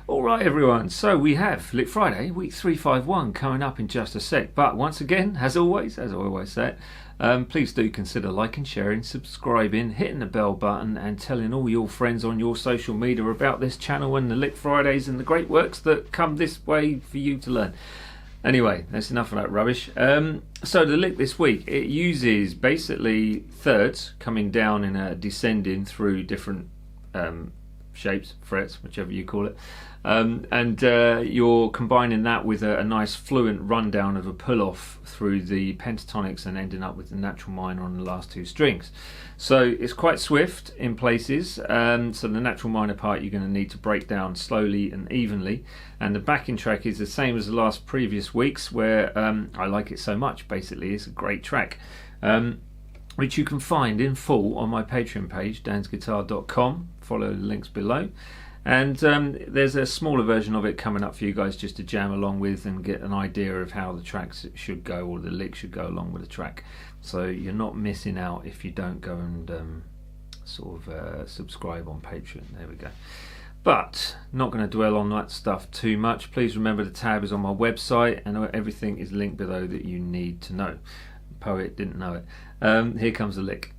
Alright everyone, so we have Lick Friday, week 351 coming up in just a sec. But once again, as always, as I always say, please do consider liking, sharing, subscribing, hitting the bell button and telling all your friends on your social media about this channel and the Lick Fridays and the great works that come this way for you to learn. Anyway, that's enough of that rubbish. So the lick this week, it uses basically thirds coming down in a descending through different shapes, frets, whichever you call it, and you're combining that with a nice fluent rundown of a pull-off through the pentatonics and ending up with the natural minor on the last two strings. So it's quite swift in places, so the natural minor part you're going to need to break down slowly and evenly, and the backing track is the same as the last previous weeks where I like it so much. Basically it's a great track, which you can find in full on my Patreon page, dansguitar.com. Follow the links below, and there's a smaller version of it coming up for you guys just to jam along with and get an idea of how the tracks should go, or the lick should go along with the track. So you're not missing out if you don't go and subscribe on Patreon. There we go. But not going to dwell on that stuff too much. Please remember the tab is on my website and everything is linked below that you need to know. Poet didn't know it. Here comes the lick.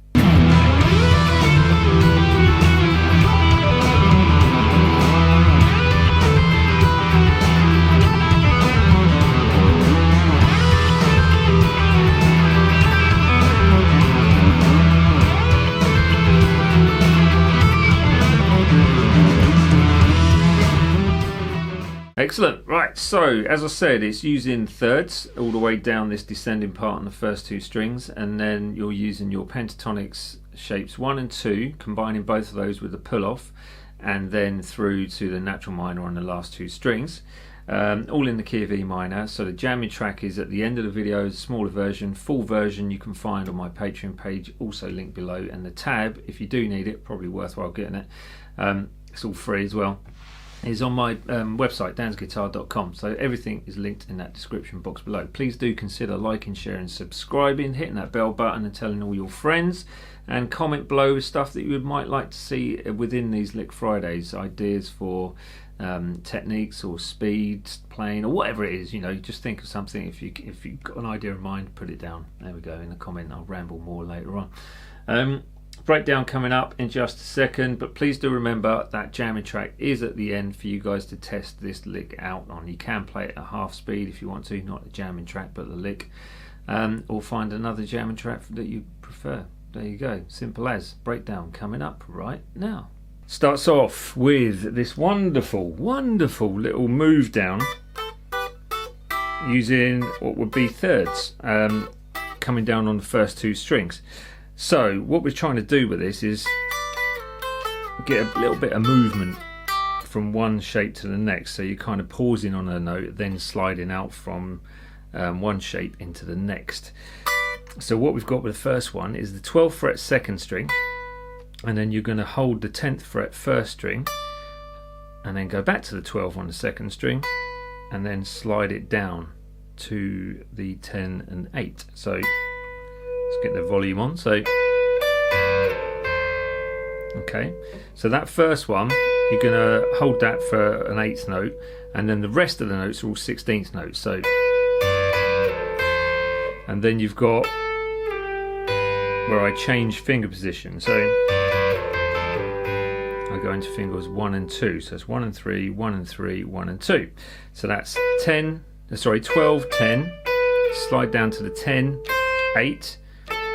Excellent. Right, so as I said, it's using thirds all the way down this descending part on the first two strings, and then you're using your pentatonics shapes 1 and 2, combining both of those with a pull-off, and then through to the natural minor on the last two strings, all in the key of E minor. So the jamming track is at the end of the video, a smaller version. Full version you can find on my Patreon page, also linked below, and the tab, if you do need it, probably worthwhile getting it. It's all free as well. Is on my website, dansguitar.com, so everything is linked in that description box below. Please do consider liking, sharing, subscribing, hitting that bell button and telling all your friends, and comment below with stuff that you might like to see within these Lick Fridays, ideas for techniques or speed playing or whatever it is. You know, just think of something. If you've got an idea in mind, put it down. There we go, in the comment. I'll ramble more later on. Breakdown coming up in just a second, but please do remember that jamming track is at the end for you guys to test this lick out on. You can play it at half speed if you want to, not the jamming track but the lick, or find another jamming track that you prefer. There you go, simple as. Breakdown coming up right now. Starts off with this wonderful little move down using what would be thirds, coming down on the first two strings. So what we're trying to do with this is get a little bit of movement from one shape to the next. So you're kind of pausing on a note, then sliding out from one shape into the next. So what we've got with the first one is the 12th fret second string, and then you're going to hold the 10th fret first string, and then go back to the 12 on the second string, and then slide it down to the 10 and 8. So let's get the volume on. So okay, so that first one you're going to hold that for an 8th note, and then the rest of the notes are all 16th notes. So, and then you've got where I change finger position. So I go into fingers 1 and 2. So it's 1 and 3, 1 and 3, 1 and 2. So that's 12, 10, slide down to the 10, 8,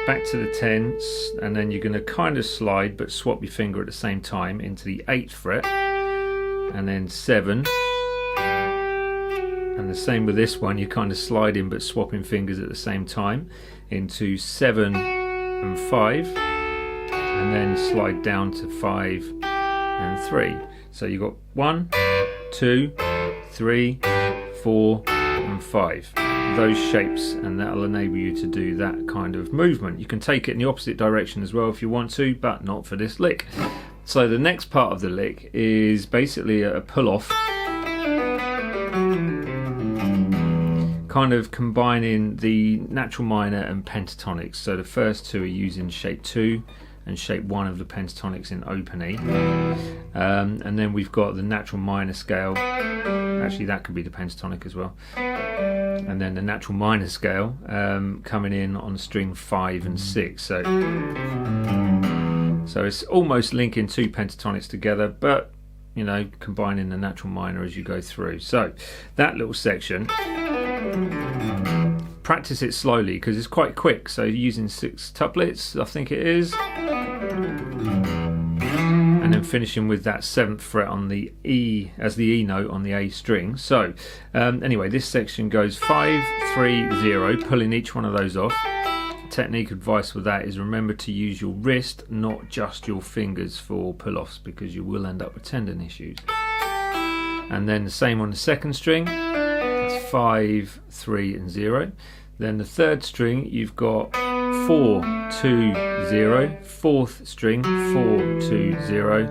back to the 10, and then you're going to kind of slide but swap your finger at the same time into the 8th fret, and then 7, and the same with this one, you're kind of sliding but swapping fingers at the same time into 7 and 5, and then slide down to 5 and 3. So you've got 1, 2, 3, 4 and 5, those shapes, and that'll enable you to do that kind of movement. You can take it in the opposite direction as well if you want to, but not for this lick. So the next part of the lick is basically a pull-off, kind of combining the natural minor and pentatonics. So the first two are using shape 2 and shape 1 of the pentatonics in open E. And then we've got the natural minor scale. Actually, that could be the pentatonic as well. And then the natural minor scale coming in on string 5 and 6. So it's almost linking 2 pentatonics together, but you know, combining the natural minor as you go through. So that little section, practice it slowly because it's quite quick. So using 6 tuplets, I think it is, and then finishing with that 7th fret on the E as the E note on the A string. So anyway, this section goes 5, 3, 0, pulling each one of those off. Technique advice for that is remember to use your wrist, not just your fingers for pull-offs, because you will end up with tendon issues. And then the same on the 2nd string, that's 5, 3 and 0. Then the 3rd string, you've got 4, 2, 0, 4th string 4, 2, 0,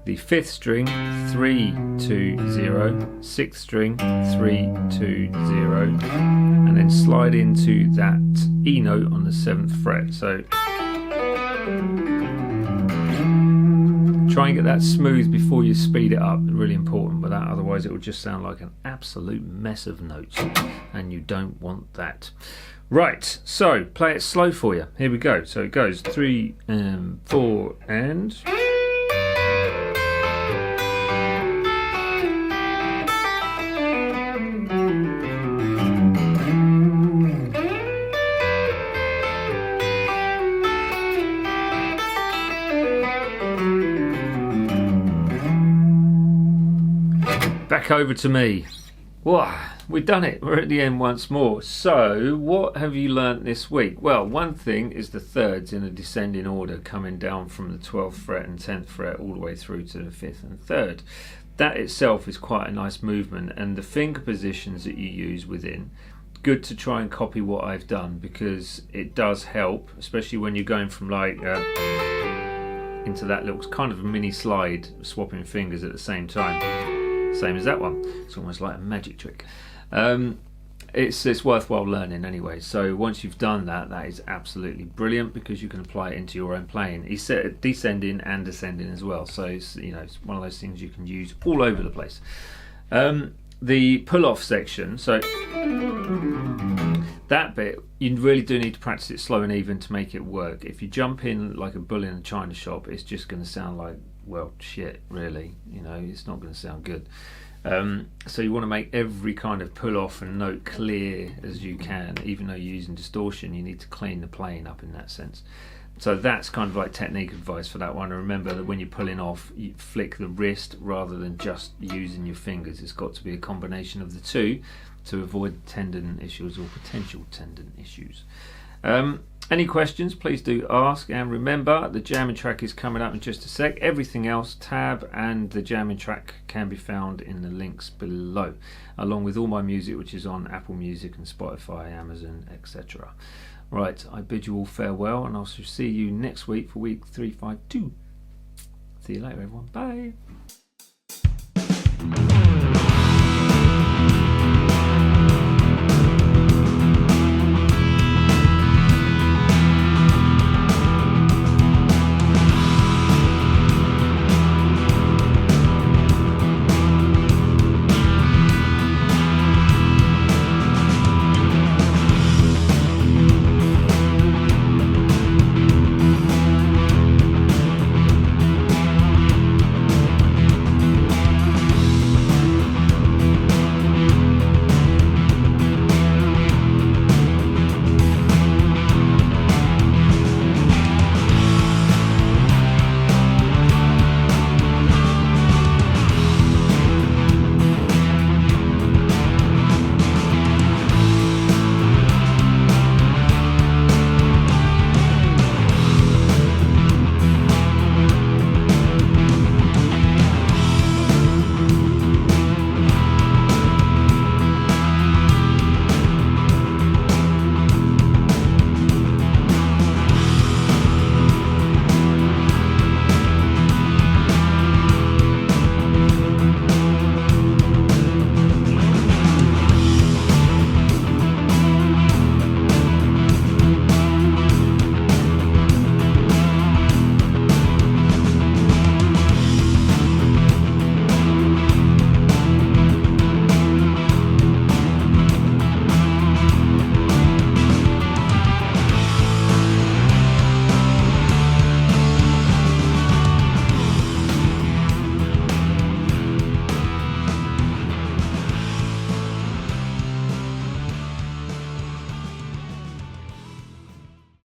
the 5th string 3, 2, 0, 6th string 3, 2, 0, and then slide into that E note on the 7th fret. So try and get that smooth before you speed it up, really important with that, otherwise it will just sound like an absolute mess of notes and you don't want that. Right, so play it slow for you. Here we go. So it goes 3 and 4 and... Back over to me. Wow, we've done it. We're at the end once more. So, what have you learnt this week? Well, one thing is the thirds in a descending order, coming down from the 12th fret and 10th fret all the way through to the 5th and 3rd. That itself is quite a nice movement, and the finger positions that you use within, good to try and copy what I've done, because it does help, especially when you're going from like into that little kind of a mini slide, swapping fingers at the same time. Same as that one. It's almost like a magic trick. It's worthwhile learning anyway. So once you've done that, that is absolutely brilliant, because you can apply it into your own playing. He's set descending and ascending as well. So it's, you know, it's one of those things you can use all over the place. The pull-off section. So that bit, you really do need to practice it slow and even to make it work. If you jump in like a bull in a china shop, it's just going to sound like, well, shit, really. You know, it's not going to sound good. So you want to make every kind of pull off and note clear as you can. Even though you're using distortion, you need to clean the playing up in that sense. So that's kind of like technique advice for that one. And remember that when you're pulling off, you flick the wrist rather than just using your fingers. It's got to be a combination of the two to avoid tendon issues or potential tendon issues. Any questions, please do ask, and remember the jamming track is coming up in just a sec. Everything else, tab and the jamming track, can be found in the links below, along with all my music, which is on Apple Music and Spotify, Amazon, etc. Right, I bid you all farewell, and I'll see you next week for week 352. See you later, everyone. Bye.